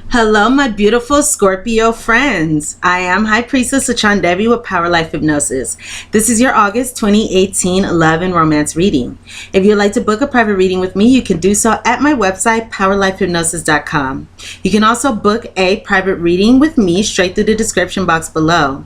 Hello, my beautiful Scorpio friends. I am High Priestess LaChondevi with Power Life Hypnosis. This is your August 2018 love and romance reading. If you'd like to book a private reading with me, you can do so at my website, PowerLifeHypnosis.com. You can also book a private reading with me straight through the description box below.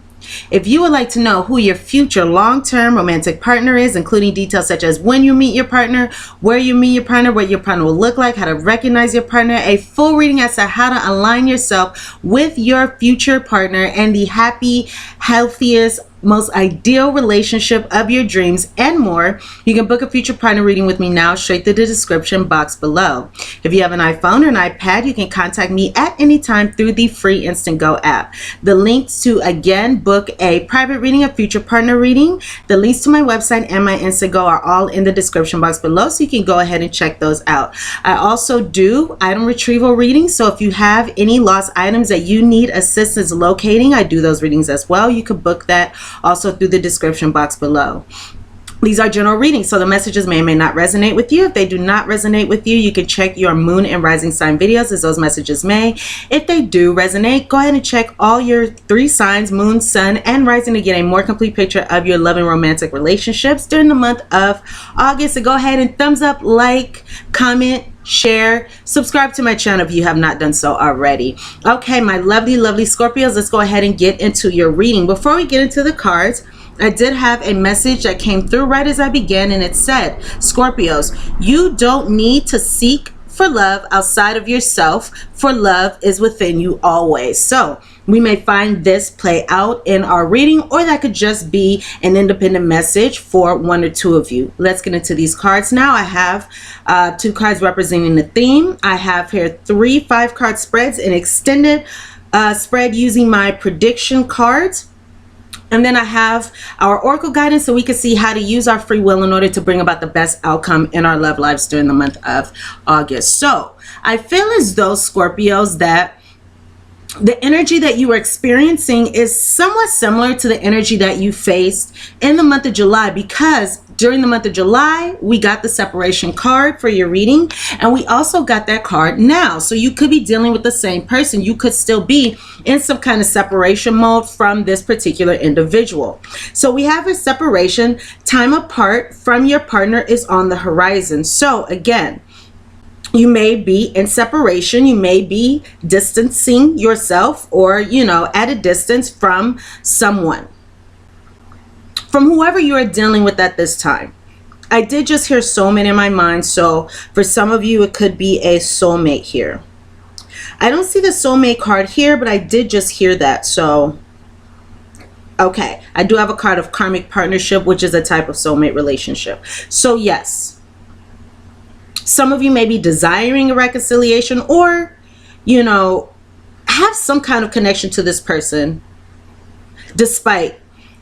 If you would like to know who your future long-term romantic partner is, including details such as when you meet your partner, where you meet your partner, what your partner will look like, how to recognize your partner, a full reading as to how to align yourself with your future partner and the happy, healthiest, most ideal relationship of your dreams and more, you can book a future partner reading with me now straight through the description box below. If you have an iPhone or an iPad, you can contact me at any time through the free Instant Go app. The links to, again, book a private reading, a future partner reading, the links to my website and my Instant Go are all in the description box below, so you can go ahead and check those out. I also do item retrieval readings, so if you have any lost items that you need assistance locating, I do those readings as well. You can book that also through the description box below. These are general readings, so the messages may or may not resonate with you. If they do not resonate with you, you can check your moon and rising sign videos as those messages may. If they do resonate, go ahead and check all your 3 signs, moon, sun, and rising to get a more complete picture of your love and romantic relationships during the month of August. So go ahead and thumbs up, like, comment, share, subscribe to my channel if you have not done so already. Okay, my lovely Scorpios, let's go ahead and get into your reading. Before we get into the cards, I did have a message that came through right as I began, and it said, Scorpios, you don't need to seek for love outside of yourself, for love is within you always. So we may find this play out in our reading, or that could just be an independent message for 1 or 2 of you. Let's get into these cards now. I have 2 cards representing the theme. I have here 3 5-card spreads, an extended spread using my prediction cards. And then I have our oracle guidance, so we can see how to use our free will in order to bring about the best outcome in our love lives during the month of August. So I feel as though, Scorpios, that the energy that you are experiencing is somewhat similar to the energy that you faced in the month of July, because during the month of July, we got the separation card for your reading, and we also got that card now. So you could be dealing with the same person. You could still be in some kind of separation mode from this particular individual. So we have a separation. Time apart from your partner is on the horizon. So again, you may be in separation, you may be distancing yourself, or, you know, at a distance from someone, from whoever you are dealing with at this time. I did just hear soulmate in my mind, so for some of you, it could be a soulmate here. I don't see the soulmate card here, but I did just hear that. So, okay, I do have a card of karmic partnership, which is a type of soulmate relationship. So yes, some of you may be desiring a reconciliation, or, you know, have some kind of connection to this person despite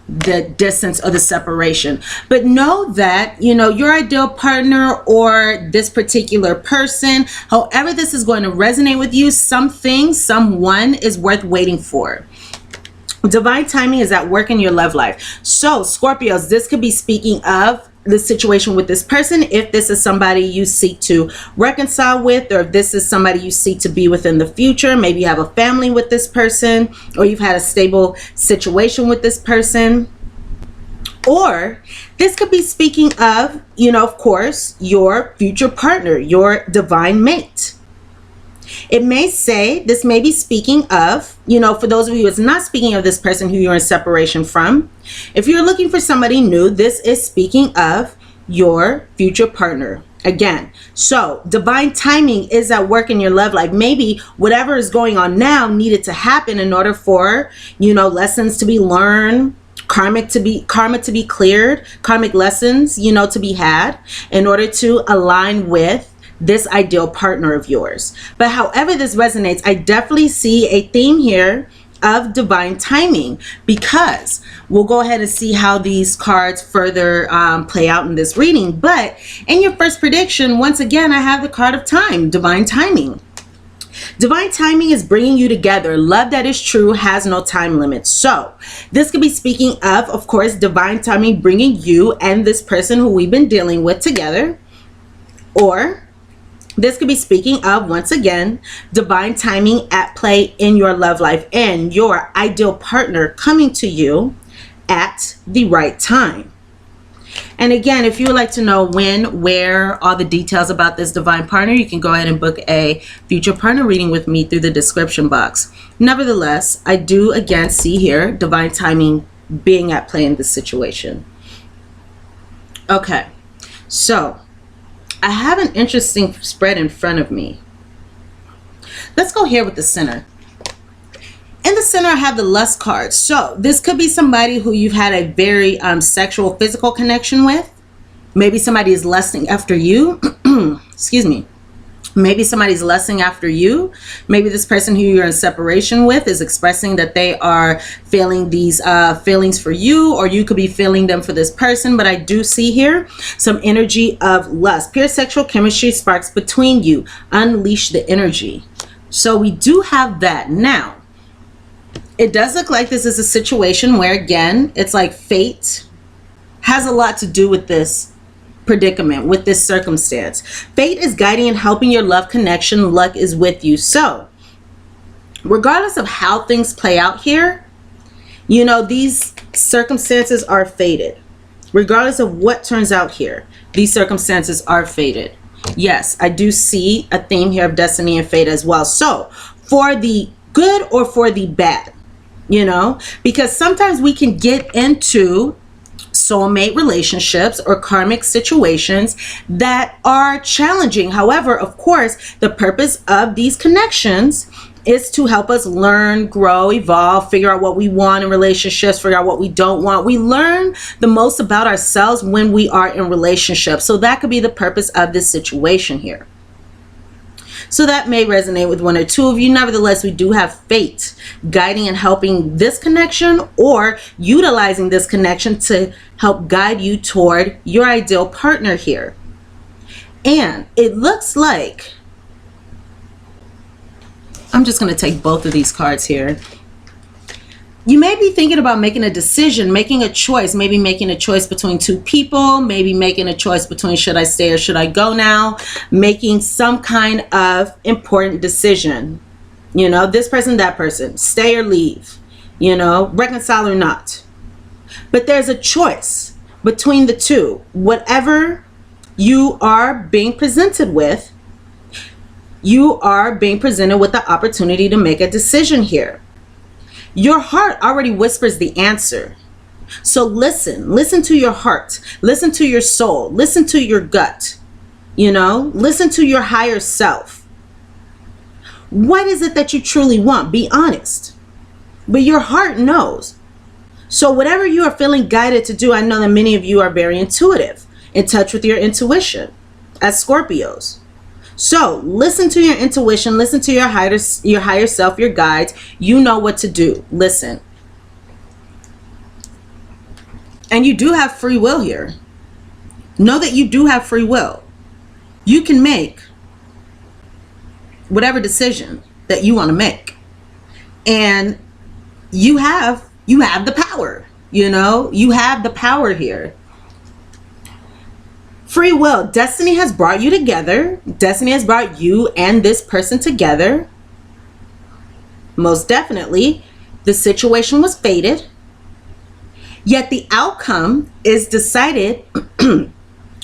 the distance or the separation. But know that, you know, your ideal partner or this particular person, however this is going to resonate with you, something, someone is worth waiting for. Divine timing is at work in your love life. So Scorpios, this could be speaking of the situation with this person, if this is somebody you seek to reconcile with, or if this is somebody you seek to be with in the future. Maybe you have a family with this person, or you've had a stable situation with this person. Or this could be speaking of, you know, of course, your future partner, your divine mate. It may say, this may be speaking of, you know, for those of you, it's not speaking of this person who you're in separation from. If you're looking for somebody new, this is speaking of your future partner. Again, so divine timing is at work in your love life. Maybe whatever is going on now needed to happen in order for, you know, lessons to be learned, karma to be cleared, karmic lessons, you know, to be had in order to align with this ideal partner of yours. But however this resonates, I definitely see a theme here of divine timing, because we'll go ahead and see how these cards further play out in this reading. But in your first prediction, once again, I have the card of time, divine timing. Divine timing is bringing you together. Love that is true has no time limit. So this could be speaking of course, divine timing bringing you and this person who we've been dealing with together. Or This could be speaking of, once again, divine timing at play in your love life and your ideal partner coming to you at the right time. And again, if you would like to know when, where, all the details about this divine partner, you can go ahead and book a future partner reading with me through the description box. Nevertheless, I do again see here divine timing being at play in this situation. Okay, so I have an interesting spread in front of me. Let's go here with the center. In the center, I have the lust card. So this could be somebody who you've had a very sexual, physical connection with. Maybe somebody is lusting after you. Excuse me. Maybe somebody's lusting after you. Maybe this person who you're in separation with is expressing that they are feeling these feelings for you, or you could be feeling them for this person. But I do see here some energy of lust. Pure sexual chemistry sparks between you. Unleash the energy. So we do have that. Now, it does look like this is a situation where, again, it's like fate has a lot to do with this predicament, with this circumstance. Fate is guiding and helping your love connection. Luck is with you. So regardless of how things play out here, you know, these circumstances are fated. Regardless of what turns out here, these circumstances are fated. Yes, I do see a theme here of destiny and fate as well. So for the good or for the bad, you know, because sometimes we can get into soulmate relationships or karmic situations that are challenging. However, of course, the purpose of these connections is to help us learn, grow, evolve, figure out what we want in relationships, figure out what we don't want. We learn the most about ourselves when we are in relationships. So that could be the purpose of this situation here. So that may resonate with one or two of you. Nevertheless, we do have fate guiding and helping this connection, or utilizing this connection to help guide you toward your ideal partner here. And it looks like, I'm just going to take both of these cards here. You may be thinking about making a decision, making a choice, maybe making a choice between two people, maybe making a choice between should I stay or should I go now, making some kind of important decision. You know, this person, that person, stay or leave, you know, reconcile or not. But there's a choice between the two. Whatever you are being presented with, you are being presented with the opportunity to make a decision here. Your heart already whispers the answer. So listen to your heart, listen to your soul, listen to your gut, you know, listen to your higher self. What is it that you truly want? Be honest. But your heart knows. So whatever you are feeling guided to do, I know that many of you are very intuitive, in touch with your intuition as Scorpios. So listen to your intuition, listen to your higher self, your guides. You know what to do. Listen. And you do have free will here. Know that you do have free will. You can make whatever decision that you want to make. And you have the power, you know, you have the power here. Free will. Destiny has brought you together. Destiny has brought you and this person together. Most definitely, the situation was fated. Yet the outcome is decided,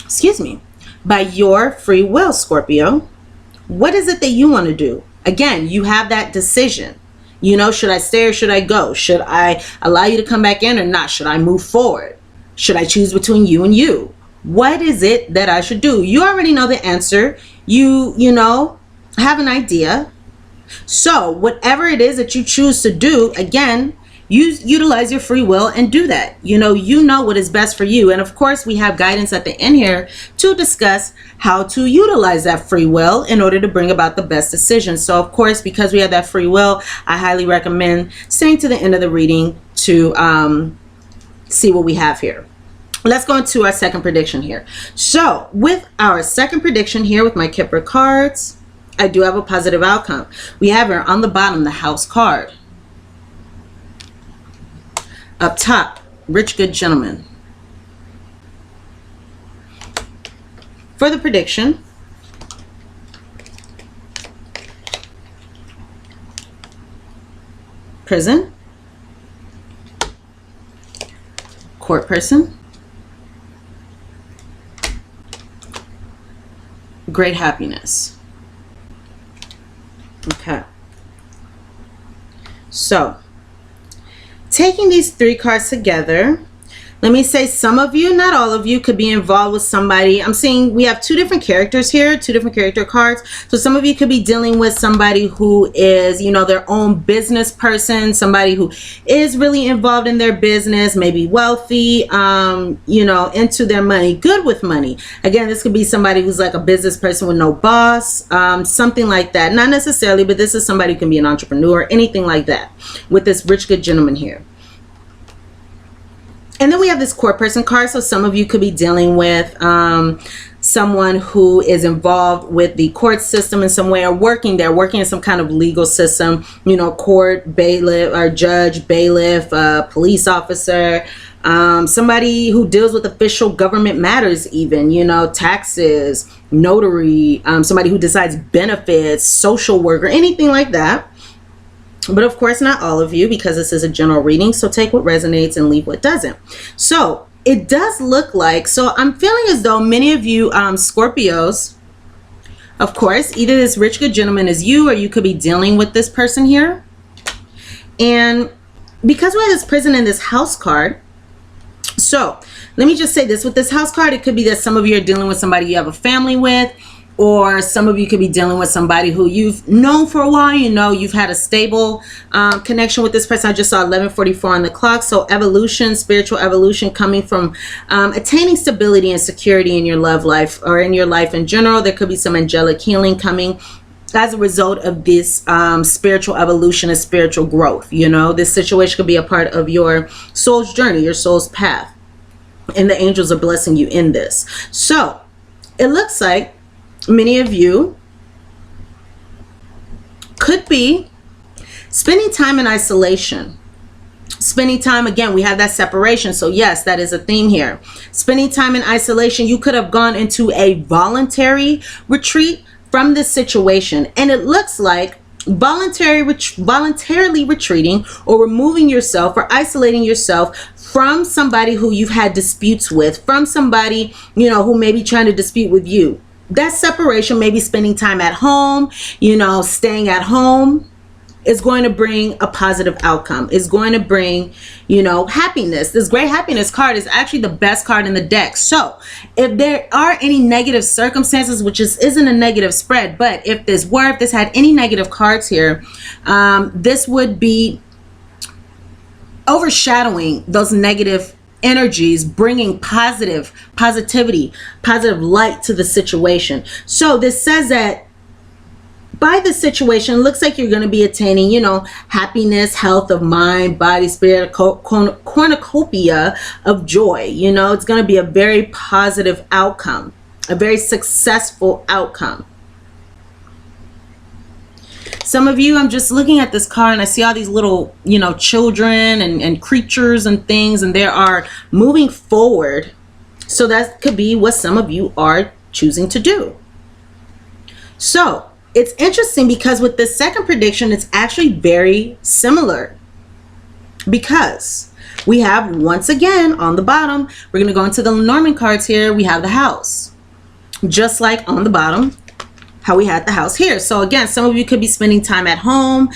excuse me, by your free will, Scorpio. What is it that you want to do? Again, you have that decision. You know, should I stay or should I go? Should I allow you to come back in or not? Should I move forward? Should I choose between you and you? What is it that I should do? You already know the answer. You know, have an idea. So whatever it is that you choose to do, again, utilize your free will and do that. You know what is best for you. And of course, we have guidance at the end here to discuss how to utilize that free will in order to bring about the best decision. So of course, because we have that free will, I highly recommend staying to the end of the reading to see what we have here. Let's go into our second prediction here. So with our second prediction here with my Kipper cards, I do have a positive outcome. We have here on the bottom, the House card. Up top, rich, good gentleman. For the prediction, prison, court person, great happiness. Okay. So, taking these 3 cards together, let me say some of you, not all of you, could be involved with somebody. I'm seeing we have 2 different characters here, 2 different character cards. So some of you could be dealing with somebody who is, you know, their own business person, somebody who is really involved in their business, maybe wealthy, you know, into their money, good with money. Again, this could be somebody who's like a business person with no boss, something like that. Not necessarily, but this is somebody who can be an entrepreneur, anything like that, with this rich, good gentleman here. And then we have this court person card. So some of you could be dealing with someone who is involved with the court system in some way, or working in some kind of legal system, you know, court, bailiff, or judge, bailiff, police officer, somebody who deals with official government matters, even, you know, taxes, notary, somebody who decides benefits, social worker, anything like that. But of course, not all of you, because this is a general reading. So take what resonates and leave what doesn't. So it does look like, so I'm feeling as though many of you Scorpios, of course, either this rich good gentleman is you, or you could be dealing with this person here. And because we have this prison and this house card, so let me just say this, with this house card, it could be that some of you are dealing with somebody you have a family with, or some of you could be dealing with somebody who you've known for a while. You know, you've had a stable connection with this person. I just saw 11:44 on the clock. So evolution, spiritual evolution, coming from attaining stability and security in your love life, or in your life in general. There could be some angelic healing coming as a result of this spiritual evolution and spiritual growth. You know, this situation could be a part of your soul's journey, your soul's path, and the angels are blessing you in this. So it looks like many of you could be spending time in isolation. Spending time, again, we have that separation. So yes, that is a theme here. Spending time in isolation. You could have gone into a voluntary retreat from this situation. And it looks like voluntarily retreating, or removing yourself, or isolating yourself from somebody who you've had disputes with, from somebody, you know, who may be trying to dispute with you. That separation, maybe spending time at home, you know, staying at home, is going to bring a positive outcome. Is going to bring, you know, happiness. This great happiness card is actually the best card in the deck. So if there are any negative circumstances, which isn't a negative spread, but if this had any negative cards here, this would be overshadowing those negative energies, bringing positivity, positive light to the situation. So this says that by the situation, looks like you're going to be attaining, you know, happiness, health of mind, body, spirit, cornucopia of joy. You know, it's going to be a very positive outcome, a very successful outcome. Some of you, I'm just looking at this card and I see all these little, you know, children and creatures and things, and they are moving forward. So that could be what some of you are choosing to do. So it's interesting because with this second prediction, it's actually very similar, because we have, once again, on the bottom, we're going to go into the Lenormand cards here. We have the house, just like on the bottom, how we had the house here. So again, some of you could be spending time at home.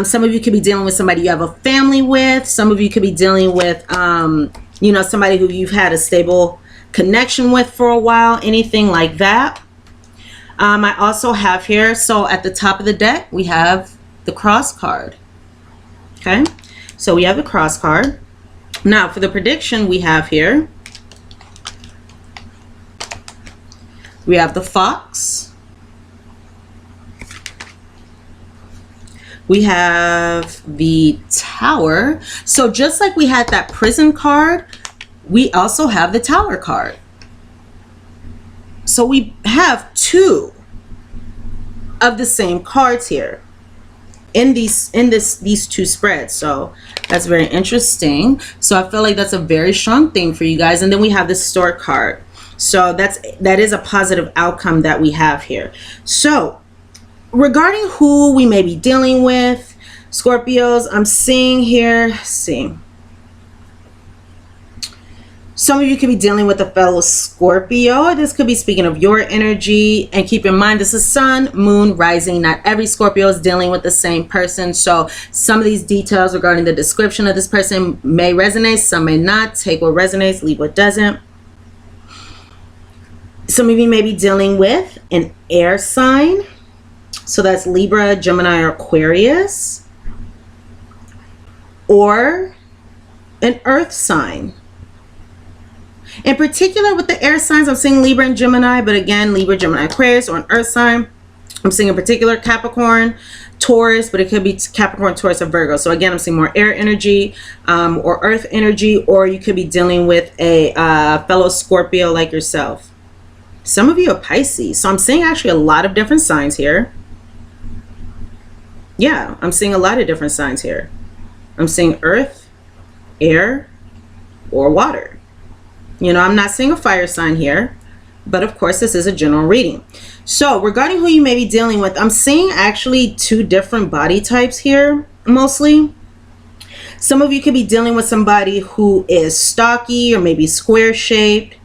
Some of you could be dealing with somebody you have a family with. Some of you could be dealing with, you know, somebody who you've had a stable connection with for a while, anything like that. I also have here, so at the top of the deck, we have the cross card. Okay, so we have the cross card. Now for the prediction, we have here, we have the fox. We have the tower. So just like we had that prison card, we also have the tower card. So we have 2 of the same cards here in these 2 spreads. So that's very interesting. So I feel like that's a very strong thing for you guys. And then we have the Stork card. So that is a positive outcome that we have here. So regarding who we may be dealing with, Scorpios, I'm seeing here, let's see. Some of you could be dealing with a fellow Scorpio. This could be speaking of your energy. And keep in mind, this is sun, moon, rising. Not every Scorpio is dealing with the same person. So some of these details regarding the description of this person may resonate. Some may not. Take what resonates, leave what doesn't. Some of you may be dealing with an air sign. So that's Libra, Gemini, or Aquarius. Or an earth sign. In particular with the air signs, I'm seeing Libra and Gemini, but again, Libra, Gemini, Aquarius, or an earth sign. I'm seeing in particular Capricorn, Taurus, but it could be Capricorn, Taurus, or Virgo. So again, I'm seeing more air energy or earth energy, or you could be dealing with a fellow Scorpio like yourself. Some of you are Pisces. So I'm seeing actually a lot of different signs here. Yeah, I'm seeing a lot of different signs here. I'm seeing earth, air, or water. You know, I'm not seeing a fire sign here, but of course this is a general reading. So regarding who you may be dealing with, I'm seeing actually two different body types here, mostly. Some of you could be dealing with somebody who is stocky or maybe square shaped.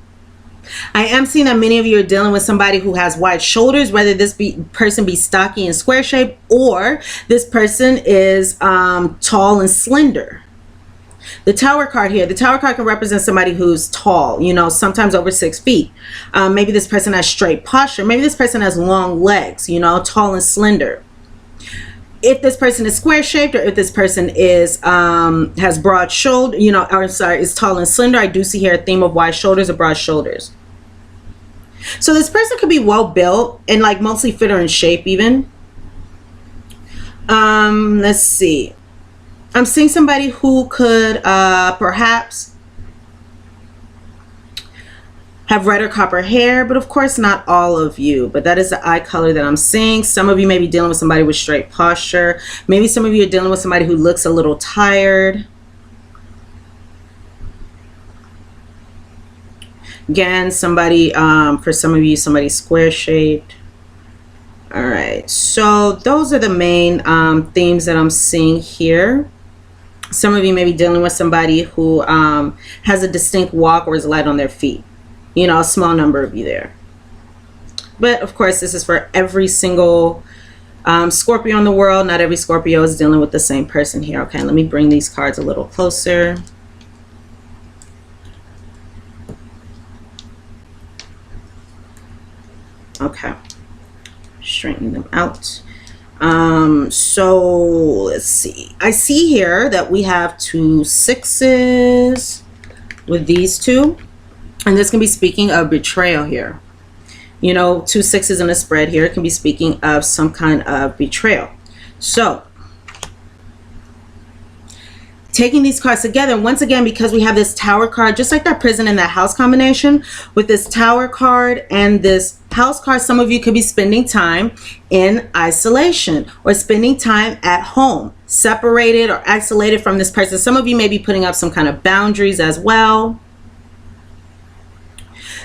I am seeing that many of you are dealing with somebody who has wide shoulders, whether this person be stocky and square shaped, or this person is tall and slender. The Tower card here, the Tower card can represent somebody who's tall, you know, sometimes over 6 feet. Maybe this person has straight posture. Maybe this person has long legs, you know, tall and slender. If this person is square shaped, or if this person is has broad shoulder, you know, or sorry, is tall and slender, I do see here a theme of wide shoulders or broad shoulders. So this person could be well built and like mostly fit or in shape even. Let's see. I'm seeing somebody who could perhaps have red or copper hair, but of course not all of you. But that is the eye color that I'm seeing. Some of you may be dealing with somebody with straight posture. Maybe some of you are dealing with somebody who looks a little tired. Again, somebody, for some of you, somebody square shaped. All right, so those are the main themes that I'm seeing here. Some of you may be dealing with somebody who has a distinct walk or is light on their feet. You know, a small number of you there. But of course, this is for every single Scorpio in the world. Not every Scorpio is dealing with the same person here. Okay, let me bring these cards a little closer. Okay, straighten them out. So let's see. I see here that we have 2 6s with these two, and this can be speaking of betrayal here. You know, 2 6s in a spread here can be speaking of some kind of betrayal. So taking these cards together, once again, because we have this Tower card, just like that Prison and that House combination, with this Tower card and this House card, some of you could be spending time in isolation or spending time at home, separated or isolated from this person. Some of you may be putting up some kind of boundaries as well.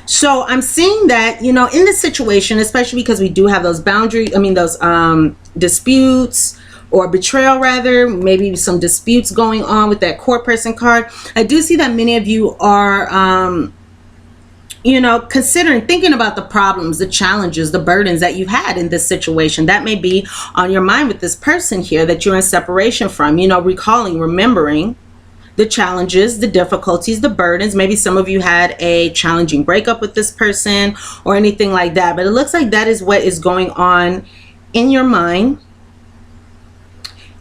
So I'm seeing that, you know, in this situation, especially because we do have those boundaries, I mean, those disputes, or betrayal rather, maybe some disputes going on with that court person card. I do see that many of you are, you know, thinking about the problems, the challenges, the burdens that you've had in this situation. That may be on your mind with this person here that you're in separation from, you know, recalling, remembering the challenges, the difficulties, the burdens. Maybe some of you had a challenging breakup with this person or anything like that. But it looks like that is what is going on in your mind.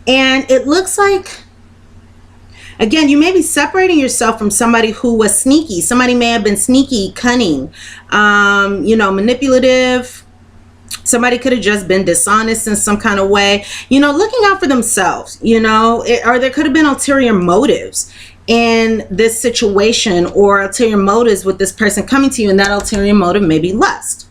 And it looks like, again, you may be separating yourself from somebody who was sneaky. Somebody may have been sneaky, cunning, you know, manipulative. Somebody could have just been dishonest in some kind of way, you know, looking out for themselves, you know, or there could have been ulterior motives in this situation, or ulterior motives with this person coming to you, and that ulterior motive may be lust.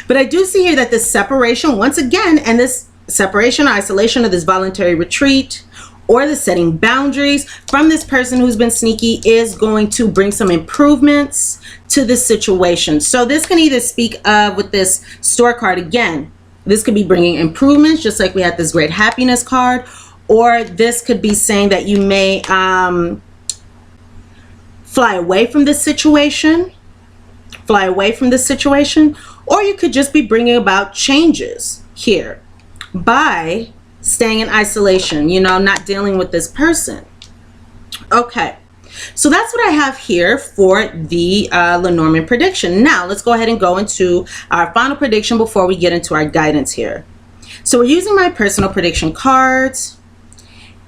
But I do see here that this separation, once again, and this separation, isolation, or this voluntary retreat, or the setting boundaries from this person who's been sneaky is going to bring some improvements to this situation. So this can either speak of, with this Store card again, This could be bringing improvements, just like we had this great happiness card. Or this could be saying that you may fly away from this situation. Fly away from this situation. Or you could just be bringing about changes here by staying in isolation, you know, not dealing with this person. Okay. So that's what I have here for the Lenormand prediction. Now let's go ahead and go into our final prediction before we get into our guidance here. So we're using my personal prediction cards,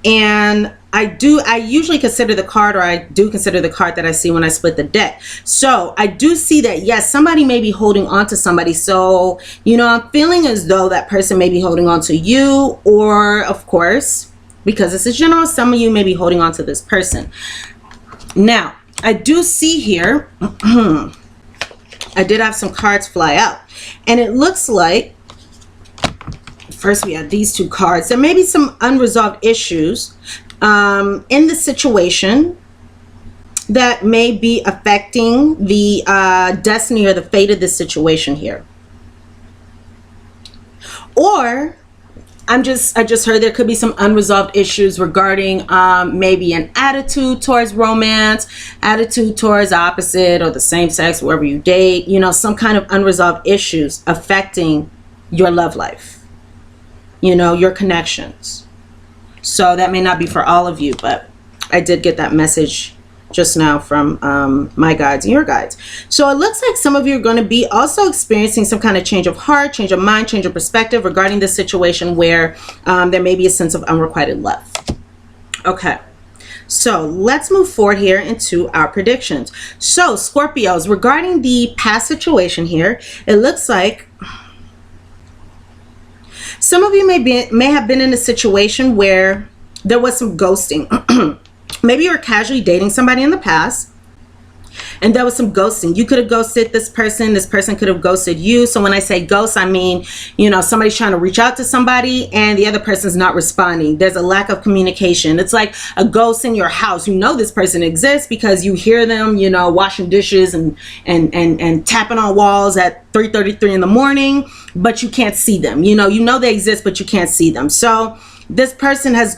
and I usually consider the card, or I do consider the card that I see when I split the deck. So I do see that, yes, somebody may be holding on to somebody. So, you know, I'm feeling as though that person may be holding on to you, or of course, because this is general, some of you may be holding on to this person. Now, I do see here, I did have some cards fly out, and it looks like, first we have these two cards. There may be some unresolved issues in the situation that may be affecting the destiny or the fate of this situation here. Or I just heard there could be some unresolved issues regarding maybe an attitude towards romance, attitude towards opposite or the same sex, wherever you date, you know, some kind of unresolved issues affecting your love life, you know, your connections. So that may not be for all of you, but I did get that message just now from my guides and your guides. So it looks like some of you are going to be also experiencing some kind of change of heart, change of mind, change of perspective regarding this situation where there may be a sense of unrequited love. Okay, so let's move forward here into our predictions. So Scorpios, regarding the past situation here, it looks like some of you may have been in a situation where there was some ghosting. Maybe you were casually dating somebody in the past, and there was some ghosting. You could have ghosted this person could have ghosted you. So when I say ghost, I mean, you know, somebody's trying to reach out to somebody and the other person's not responding. There's a lack of communication. It's like a ghost in your house. You know this person exists because you hear them, you know, washing dishes and tapping on walls at 3:33 in the morning, but you can't see them. You know they exist, but you can't see them. So this person is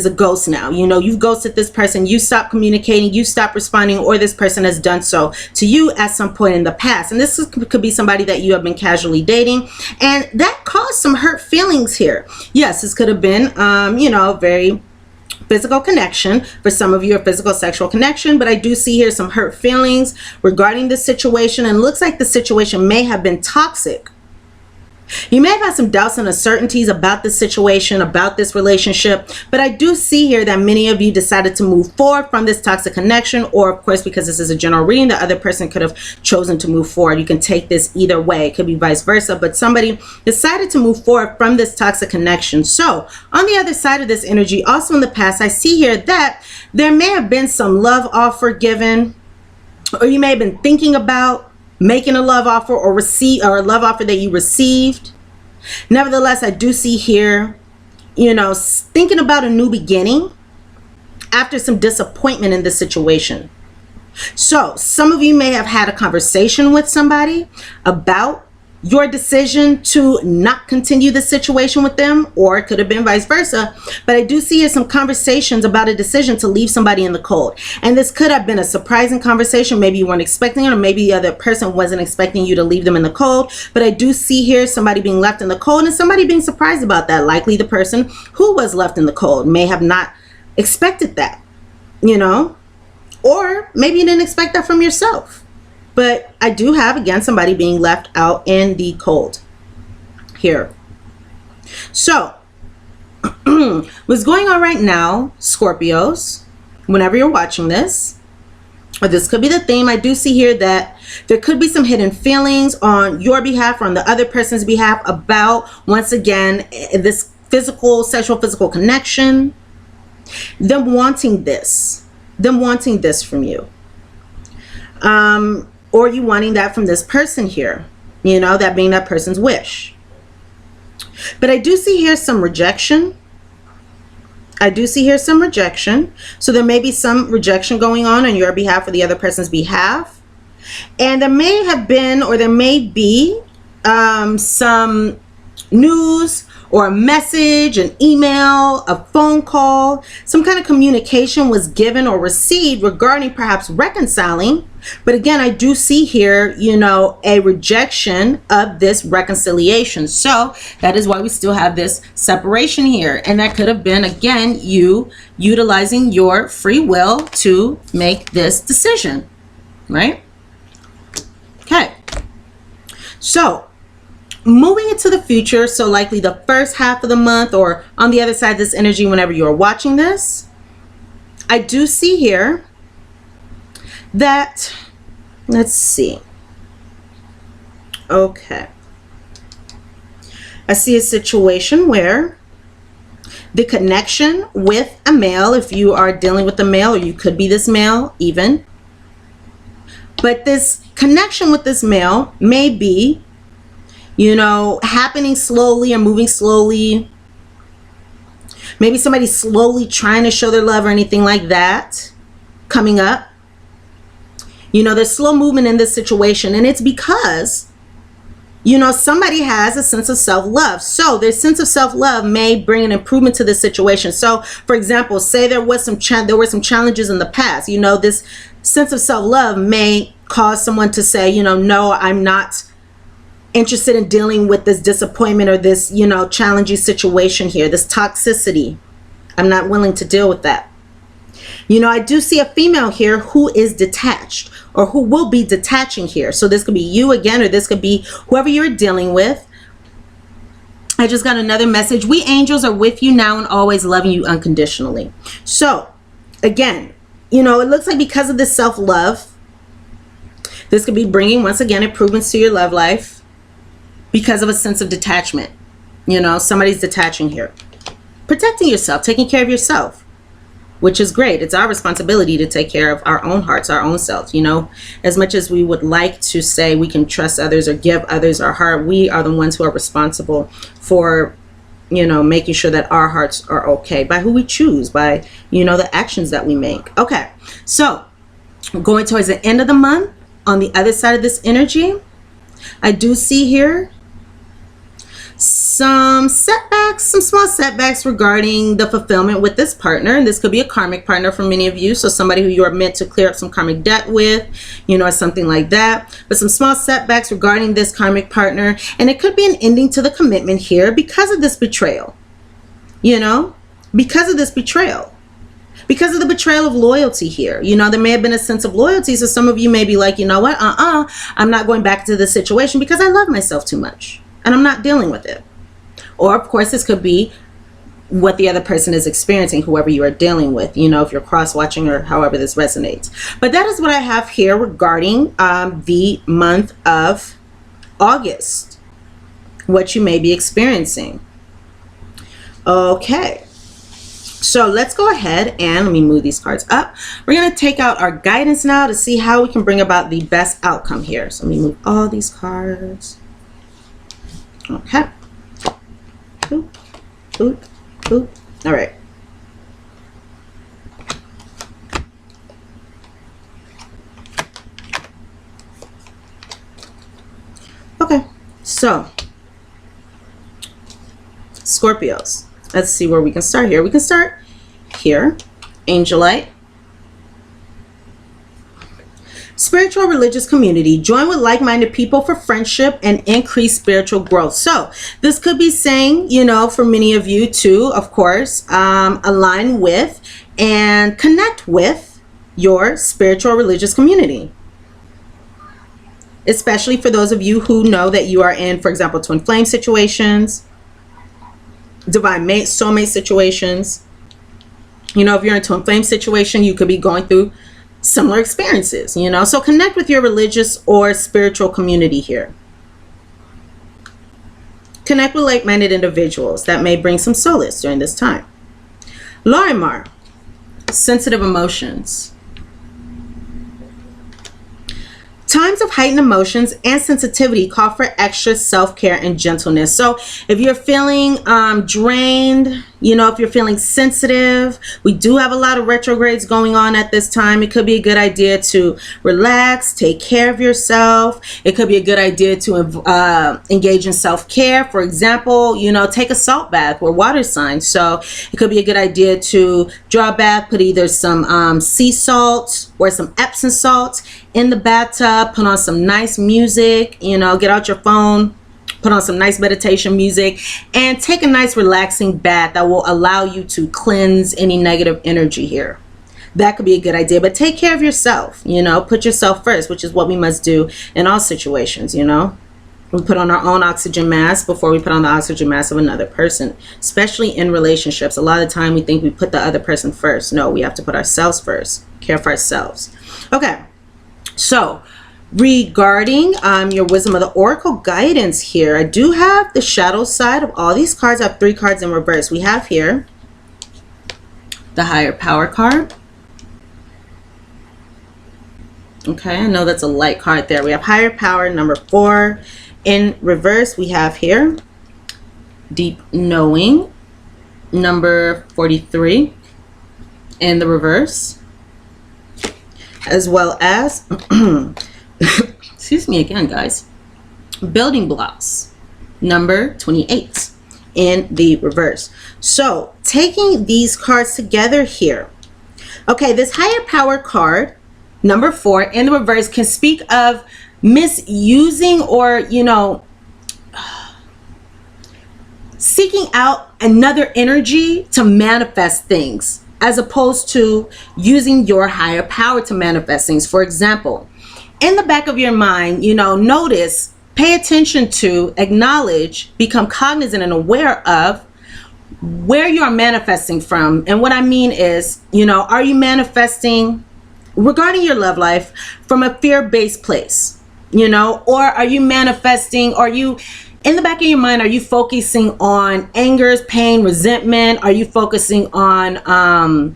a ghost now. You know, you've ghosted this person, you stop communicating, you stop responding, or this person has done so to you at some point in the past. And this could be somebody that you have been casually dating, and that caused some hurt feelings here. Yes, this could have been, you know, very physical connection. For some of you, a physical sexual connection, but I do see here some hurt feelings regarding this situation, and it looks like the situation may have been toxic. You may have had some doubts and uncertainties about this situation, about this relationship, but I do see here that many of you decided to move forward from this toxic connection, or of course, because this is a general reading, the other person could have chosen to move forward. You can take this either way. It could be vice versa, but somebody decided to move forward from this toxic connection. So on the other side of this energy, also in the past, I see here that there may have been some love offer given, or you may have been thinking about making a love offer or a love offer that you received. Nevertheless, I do see here, you know, thinking about a new beginning after some disappointment in this situation. So some of you may have had a conversation with somebody about your decision to not continue the situation with them, or it could have been vice versa. But I do see here some conversations about a decision to leave somebody in the cold. And this could have been a surprising conversation. Maybe you weren't expecting it, or maybe the other person wasn't expecting you to leave them in the cold. But I do see here somebody being left in the cold and somebody being surprised about that. Likely the person who was left in the cold may have not expected that, you know, or maybe you didn't expect that from yourself. But I do have, again, somebody being left out in the cold here. So what's going on right now, Scorpios, whenever you're watching this, or this could be the theme, I do see here that there could be some hidden feelings on your behalf or on the other person's behalf about, once again, this sexual physical connection, them wanting this from you. Or you wanting that from this person here, you know, that being that person's wish. But I do see here some rejection. So there may be some rejection going on your behalf or the other person's behalf. And there may have been, or there may be some news or a message, an email, a phone call, some kind of communication was given or received regarding perhaps reconciling. But again, I do see here, you know, a rejection of this reconciliation. So that is why we still have this separation here. And that could have been, again, you utilizing your free will to make this decision, right? Okay. So moving into the future, so likely the first half of the month or on the other side of this energy whenever you're watching this, I do see here that, let's see. Okay. I see a situation where the connection with a male, if you are dealing with a male, or you could be this male even, but this connection with this male may be, you know, happening slowly or moving slowly. Maybe somebody's slowly trying to show their love or anything like that coming up. You know, there's slow movement in this situation, and it's because, you know, somebody has a sense of self-love. So their sense of self-love may bring an improvement to this situation. So, for example, say there were some challenges in the past. You know, this sense of self-love may cause someone to say, you know, no, I'm not interested in dealing with this disappointment or this, you know, challenging situation here, this toxicity. I'm not willing to deal with that. You know, I do see a female here who is detached or who will be detaching here. So this could be you again, or this could be whoever you're dealing with. I just got another message. We angels are with you now and always, loving you unconditionally. So again, you know, it looks like because of this self-love, this could be bringing, once again, improvements to your love life because of a sense of detachment. You know, somebody's detaching here. Protecting yourself, taking care of yourself, which is great. It's our responsibility to take care of our own hearts, our own selves. You know, as much as we would like to say we can trust others or give others our heart, we are the ones who are responsible for, you know, making sure that our hearts are okay by who we choose, by, you know, the actions that we make. Okay, so going towards the end of the month, on the other side of this energy, I do see here some setbacks, some small setbacks regarding the fulfillment with this partner. And this could be a karmic partner for many of you. So somebody who you are meant to clear up some karmic debt with, you know, or something like that. But some small setbacks regarding this karmic partner. And it could be an ending to the commitment here because of this betrayal. You know, because of this betrayal. Because of the betrayal of loyalty here. You know, there may have been a sense of loyalty. So some of you may be like, you know what, I'm not going back to this situation because I love myself too much. And I'm not dealing with it. Or, of course, this could be what the other person is experiencing, whoever you are dealing with, you know, if you're cross-watching or however this resonates. But that is what I have here regarding the month of August, what you may be experiencing. Okay. So let's go ahead and let me move these cards up. We're going to take out our guidance now to see how we can bring about the best outcome here. So let me move all these cards. Okay. Oop, oop, oop. All right. Okay. So, Scorpios. Let's see where we can start here. We can start here. Angelite. Spiritual religious community. Join with like-minded people for friendship and increase spiritual growth. So this could be saying, you know, for many of you to, of course, align with and connect with your spiritual religious community. Especially for those of you who know that you are in, for example, twin flame situations, divine mate, soulmate situations. You know, if you're in a twin flame situation, you could be going through similar experiences, you know. So connect with your religious or spiritual community here. Connect with like-minded individuals that may bring some solace during this time. Lorimar, sensitive emotions. Times of heightened emotions and sensitivity call for extra self-care and gentleness. So if you're feeling drained, You know, if you're feeling sensitive, we do have a lot of retrogrades going on at this time. It could be a good idea to relax, take care of yourself. It could be a good idea to engage in self-care. For example, you know, take a salt bath. We're water signs, so it could be a good idea to draw a bath, put either some sea salt or some Epsom salt in the bathtub, put on some nice music, you know, get out your phone, put on some nice meditation music, and take a nice relaxing bath that will allow you to cleanse any negative energy here. That could be a good idea, but take care of yourself, you know, put yourself first, which is what we must do in all situations, you know. We put on our own oxygen mask before we put on the oxygen mask of another person, especially in relationships. A lot of the time we think we put the other person first. No, we have to put ourselves first, care for ourselves. Okay, so regarding your wisdom of the oracle guidance here, I do have the shadow side of all these cards. I have 3 cards in reverse. We have here the higher power card. Okay, I know that's a light card there. We have higher power, number 4. In reverse, we have here deep knowing, number 43 in the reverse, as well as excuse me again, guys, building blocks, number 28 in the reverse. So taking these cards together here, okay, this higher power card, number 4 in the reverse, can speak of misusing or, you know, seeking out another energy to manifest things, as opposed to using your higher power to manifest things. For example, in the back of your mind, you know, notice, pay attention to, acknowledge, become cognizant and aware of where you are manifesting from. And what I mean is, you know, are you manifesting regarding your love life from a fear-based place, you know, or are you manifesting, are you in the back of your mind, are you focusing on angers, pain, resentment? Are you focusing on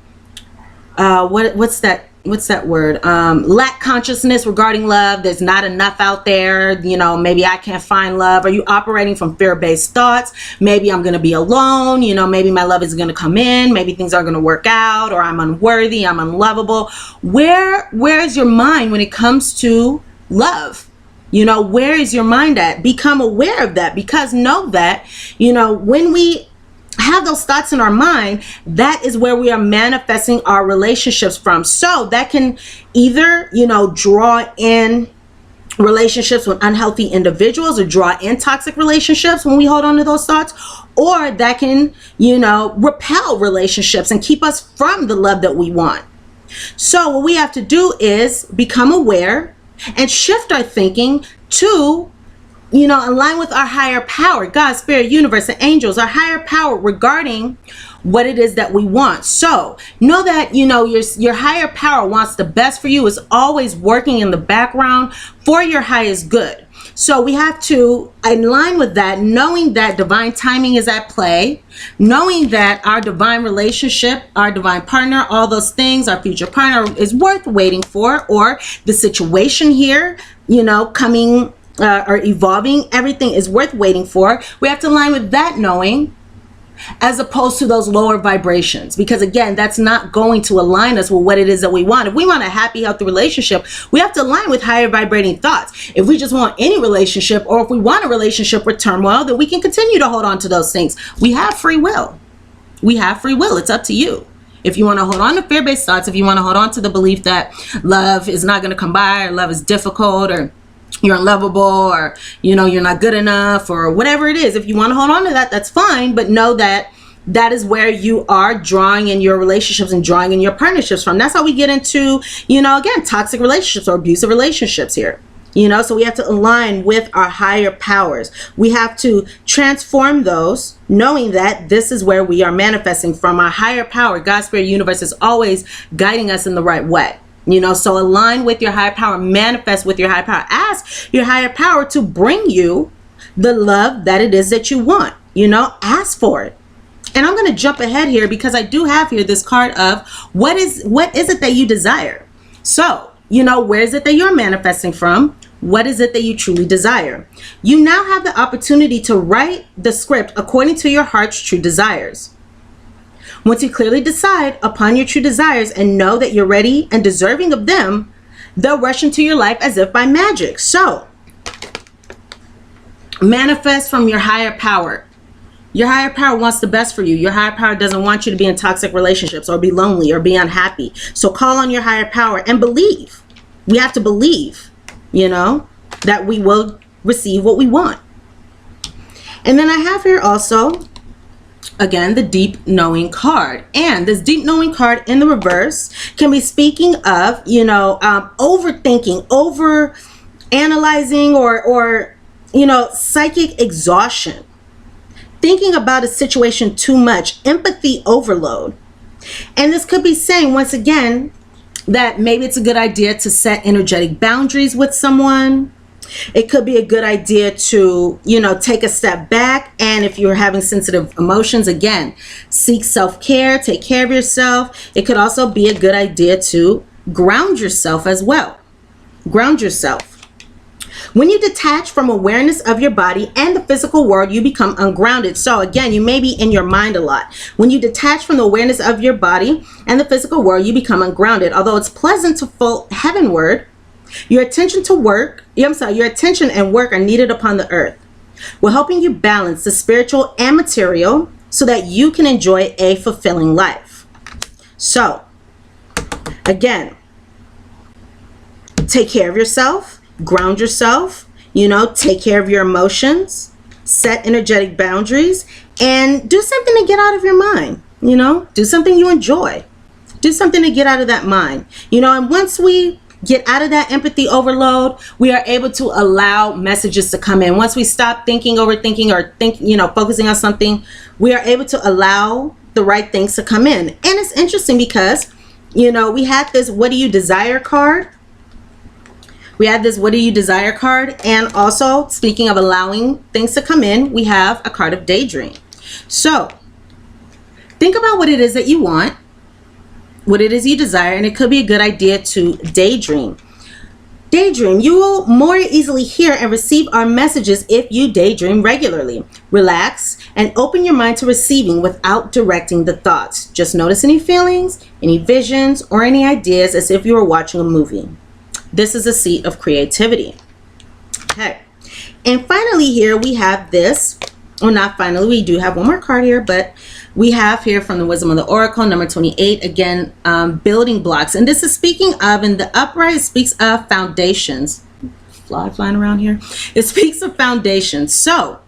what's that word, lack consciousness regarding love? There's not enough out there, you know, maybe I can't find love. Are you operating from fear-based thoughts? Maybe I'm going to be alone, you know, maybe my love is going to come in, maybe things are going to work out, or I'm unworthy, I'm unlovable. Where is your mind when it comes to love? You know, where is your mind at? Become aware of that, because know that, you know, when we have those thoughts in our mind, that is where we are manifesting our relationships from. So that can either, you know, draw in relationships with unhealthy individuals, or draw in toxic relationships when we hold on to those thoughts, or that can, you know, repel relationships and keep us from the love that we want. So what we have to do is become aware and shift our thinking to, you know, align with our higher power, God, spirit, universe, and angels, our higher power regarding what it is that we want. So know that, you know, your higher power wants the best for you, is always working in the background for your highest good. So we have to align with that, knowing that divine timing is at play, knowing that our divine relationship, our divine partner, all those things, our future partner is worth waiting for, or the situation here, you know, coming or evolving, everything is worth waiting for. We have to align with that knowing, as opposed to those lower vibrations, because again, that's not going to align us with what it is that we want. If we want a happy, healthy relationship, we have to align with higher vibrating thoughts. If we just want any relationship, or if we want a relationship with turmoil, then we can continue to hold on to those things. We have free will. We have free will. It's up to you. If you want to hold on to fear-based thoughts, if you want to hold on to the belief that love is not going to come by, or love is difficult, or you're unlovable, or, you know, you're not good enough, or whatever it is, if you want to hold on to that, that's fine. But know that that is where you are drawing in your relationships and drawing in your partnerships from. That's how we get into, you know, again, toxic relationships or abusive relationships here. You know, so we have to align with our higher powers. We have to transform those, knowing that this is where we are manifesting from. Our higher power, God, spirit, universe, is always guiding us in the right way. You know, so align with your higher power, manifest with your higher power. Ask your higher power to bring you the love that it is that you want. You know, ask for it. And I'm going to jump ahead here, because I do have here this card of what is it that you desire. So, you know, where is it that you're manifesting from? What is it that you truly desire? You now have the opportunity to write the script according to your heart's true desires. Once you clearly decide upon your true desires and know that you're ready and deserving of them, they'll rush into your life as if by magic. So, manifest from your higher power. Your higher power wants the best for you. Your higher power doesn't want you to be in toxic relationships or be lonely or be unhappy. So call on your higher power and believe. We have to believe, you know, that we will receive what we want. And then I have here also, again, the deep knowing card. And this deep knowing card in the reverse can be speaking of, you know, overthinking, over analyzing, or, you know, psychic exhaustion. Thinking about a situation too much, empathy overload. And this could be saying, once again, that maybe it's a good idea to set energetic boundaries with someone. It could be a good idea to, you know, take a step back. And if you're having sensitive emotions, again, seek self-care, take care of yourself. It could also be a good idea to ground yourself as well. Ground yourself. When you detach from awareness of your body and the physical world, you become ungrounded. So again, you may be in your mind a lot. When you detach from the awareness of your body and the physical world, you become ungrounded. Although it's pleasant to float heavenward, your attention and work are needed upon the earth. We're helping you balance the spiritual and material so that you can enjoy a fulfilling life. So again, take care of yourself. Ground yourself, you know, take care of your emotions, set energetic boundaries, and do something to get out of your mind, you know, do something you enjoy, do something to get out of that mind, you know. And once we get out of that empathy overload, we are able to allow messages to come in. Once we stop thinking, overthinking, or focusing on something, we are able to allow the right things to come in. And it's interesting because, you know, we had this what do you desire card. We have this what do you desire card, and also speaking of allowing things to come in, we have a card of daydream. So think about what it is that you want, what it is you desire, and it could be a good idea to daydream. Daydream. You will more easily hear and receive our messages if you daydream regularly. Relax and open your mind to receiving without directing the thoughts. Just notice any feelings, any visions, or any ideas as if you were watching a movie. This is a seat of creativity. Okay. And finally here we have this, or not finally, we do have one more card here, but we have here from the Wisdom of the Oracle, number 28, again, building blocks. And this is speaking of, in the upright, it speaks of foundations. Flying around here. It speaks of foundations. So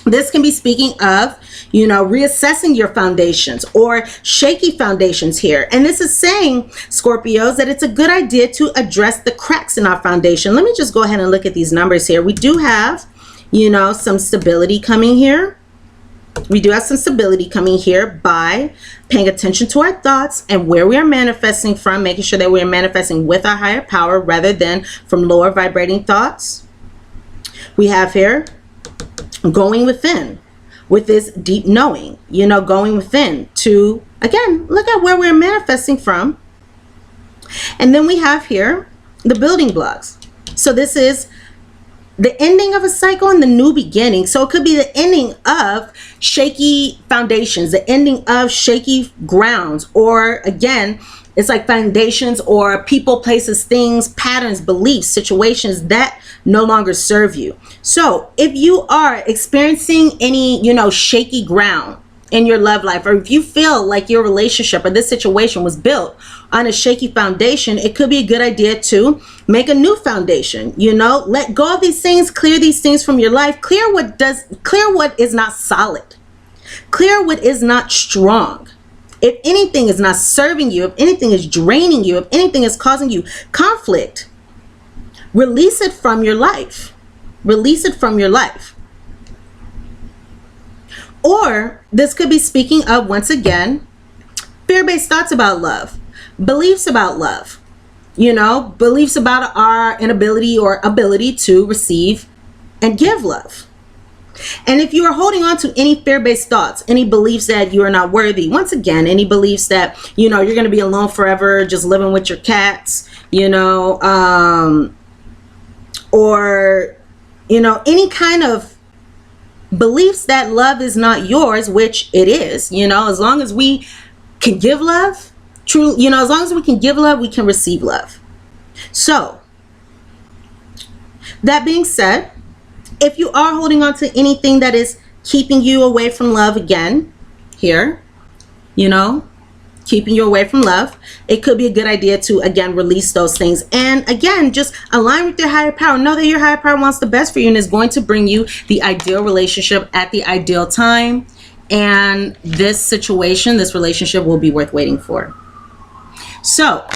this can be speaking of, you know, reassessing your foundations or shaky foundations here. And this is saying, Scorpios, that it's a good idea to address the cracks in our foundation. Let me just go ahead and look at these numbers here. We do have, you know, some stability coming here. We do have some stability coming here by paying attention to our thoughts and where we are manifesting from, making sure that we are manifesting with our higher power rather than from lower vibrating thoughts. We have here going within with this deep knowing, you know, going within to, again, look at where we're manifesting from. And then we have here the building blocks. So this is the ending of a cycle and the new beginning. So it could be the ending of shaky foundations, the ending of shaky grounds, or again, it's like foundations or people, places, things, patterns, beliefs, situations that no longer serve you. So if you are experiencing any, you know, shaky ground in your love life, or if you feel like your relationship or this situation was built on a shaky foundation, it could be a good idea to make a new foundation, you know, let go of these things, clear these things from your life, clear what is not solid, clear what is not strong. If anything is not serving you, if anything is draining you, if anything is causing you conflict, release it from your life. Release it from your life. Or this could be speaking of, once again, fear-based thoughts about love, beliefs about love, you know, beliefs about our inability or ability to receive and give love. And if you are holding on to any fear-based thoughts, any beliefs that you are not worthy, once again, any beliefs that, you know, you're going to be alone forever, just living with your cats, you know, or, you know, any kind of beliefs that love is not yours, which it is, you know, as long as we can give love, true, you know, as long as we can give love, we can receive love. So that being said, if you are holding on to anything that is keeping you away from love, again, here, you know, keeping you away from love, it could be a good idea to, again, release those things. And again, just align with your higher power. Know that your higher power wants the best for you and is going to bring you the ideal relationship at the ideal time. And this situation, this relationship will be worth waiting for. So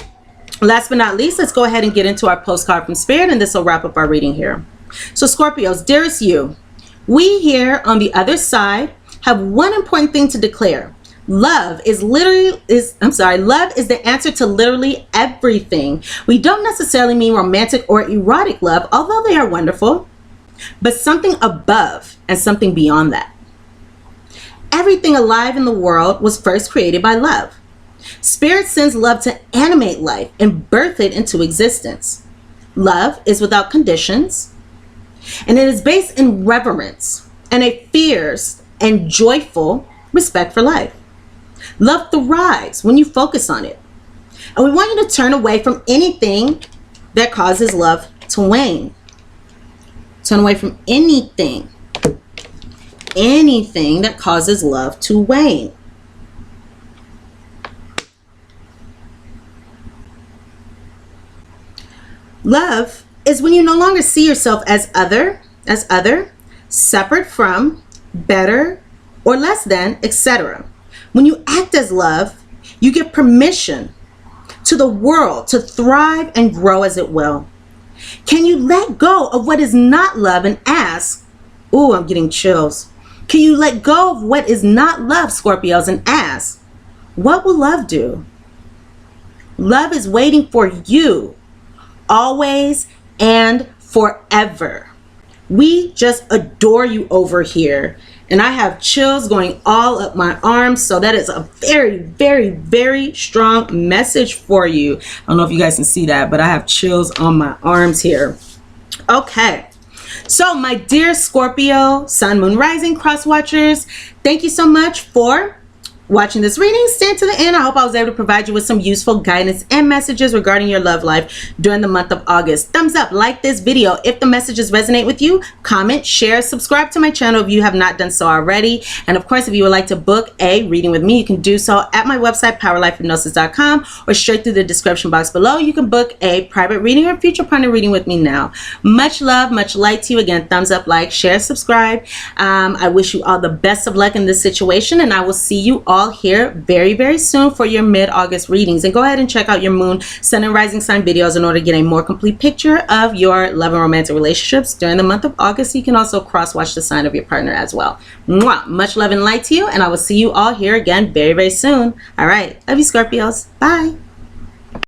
last but not least, let's go ahead and get into our postcard from Spirit, and this will wrap up our reading here. So Scorpios, dearest you, we here on the other side have one important thing to declare. Love is love is the answer to literally everything. We don't necessarily mean romantic or erotic love, although they are wonderful, but something above and something beyond that. Everything alive in the world was first created by love. Spirit sends love to animate life and birth it into existence. Love is without conditions, and it is based in reverence and a fierce and joyful respect for life. Love thrives when you focus on it. And we want you to turn away from anything that causes love to wane. Turn away from anything that causes love to wane. Love is when you no longer see yourself as other, separate from, better, or less than, etc. When you act as love, you give permission to the world to thrive and grow as it will. Can you let go of what is not love and ask, ooh, I'm getting chills. Can you let go of what is not love, Scorpios, and ask, what will love do? Love is waiting for you, always and forever. We just adore you over here. And I have chills going all up my arms. So that is a very, very, very strong message for you. I don't know if you guys can see that, but I have chills on my arms here. Okay. So my dear Scorpio, Sun, Moon, Rising, Cross Watchers, thank you so much for watching this reading. Stay to the end. I hope I was able to provide you with some useful guidance and messages regarding your love life during the month of August. Thumbs up, like this video if the messages resonate with you. Comment, share, subscribe to my channel if you have not done so already. And of course, if you would like to book a reading with me, you can do so at my website, POWERLIFEHYPNOSIS.com, or straight through the description box below. You can book a private reading or future partner reading with me now. Much love, much light to you. Again, thumbs up, like, share, subscribe. I wish you all the best of luck in this situation, and I will see you all here very, very soon for your mid-August readings. And go ahead and check out your moon, sun, and rising sign videos in order to get a more complete picture of your love and romantic relationships during the month of August. You can also cross-watch the sign of your partner as well. Mwah! Much love and light to you, and I will see you all here again very, very soon. All right. Love you, Scorpios. Bye.